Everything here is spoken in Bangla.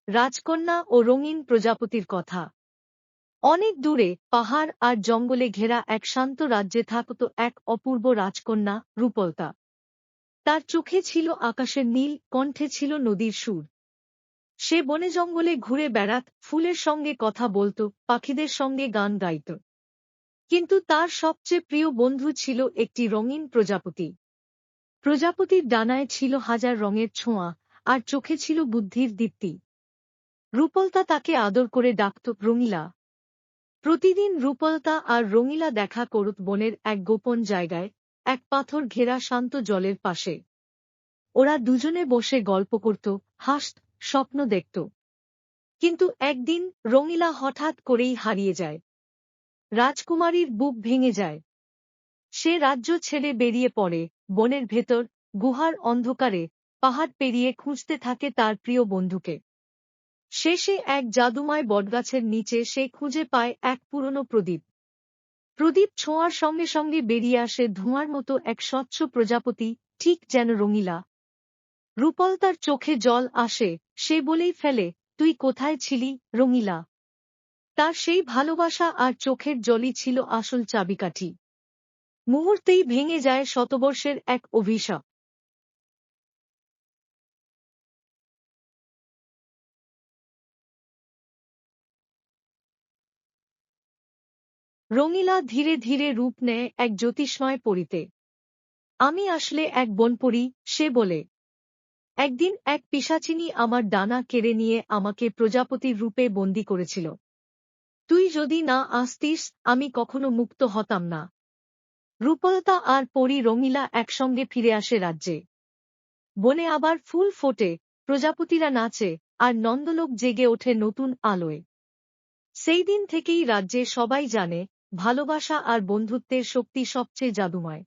রাজকন্যা ও রঙিন প্রজাপতির কথা। অনেক দূরে পাহাড় আর জঙ্গলে ঘেরা এক শান্ত রাজ্যে থাকত এক অপূর্ব রাজকন্যা, রূপলতা। তার চোখে ছিল আকাশের নীল, কণ্ঠে ছিল নদীর সুর। সে বনে জঙ্গলে ঘুরে বেড়াত, ফুলের সঙ্গে কথা বলত, পাখিদের সঙ্গে গান গাইত। কিন্তু তার সবচেয়ে প্রিয় বন্ধু ছিল একটি রঙিন প্রজাপতি। প্রজাপতির ডানায় ছিল হাজার রঙের ছোঁয়া, আর চোখে ছিল বুদ্ধির দীপ্তি। রূপলতা তাকে আদর করে ডাকত রঙিলা। প্রতিদিন রূপলতা আর রঙিলা দেখা করত বনের এক গোপন জায়গায়, এক পাথর ঘেরা শান্ত জলের পাশে। ওরা দুজনে বসে গল্প করত, হাসত, স্বপ্ন দেখত। কিন্তু একদিন রঙিলা হঠাৎ করেই হারিয়ে যায়। রাজকুমারীর বুক ভেঙে যায়। সে রাজ্য ছেড়ে বেরিয়ে পড়ে, বনের ভেতর, গুহার অন্ধকারে, পাহাড় পেরিয়ে খুঁজতে থাকে তার প্রিয় বন্ধুকে। শেষে এক জাদুময় বটগাছের নিচে সে খুঁজে পায় এক পুরনো প্রদীপ। প্রদীপ ছোঁয়ার সঙ্গে সঙ্গে বেরিয়ে আসে ধোঁয়ার মতো এক স্বচ্ছ প্রজাপতি, ঠিক যেন রঙিলা। রূপল তার চোখে জল আসে, সে বলেই ফেলে, তুই কোথায় ছিলি, রঙিলা? তার সেই ভালোবাসা আর চোখের জলই ছিল আসল চাবিকাঠি। মুহূর্তেই ভেঙে যায় শতবর্ষের এক অভিশাপ। রঙিলা ধীরে ধীরে রূপ নেয় এক জ্যোতিষ্ময় পরীতে। আমি আসলে এক বনপরী, সে বলে। একদিন এক পিশাচিনী আমার ডানা কেড়ে নিয়ে আমাকে প্রজাপতির রূপে বন্দী করেছিল। তুই যদি না আসতিস, আমি কখনো মুক্ত হতাম না। রূপলতা আর পরী রঙিলা একসঙ্গে ফিরে আসে রাজ্যে। বনে আবার ফুল ফোটে, প্রজাপতিরা নাচে, আর নন্দলোক জেগে ওঠে নতুন আলোয়। সেই দিন থেকেই রাজ্যে সবাই জানে, ভালোবাসা আর বন্ধুত্বের শক্তি সবচেয়ে জাদুময়।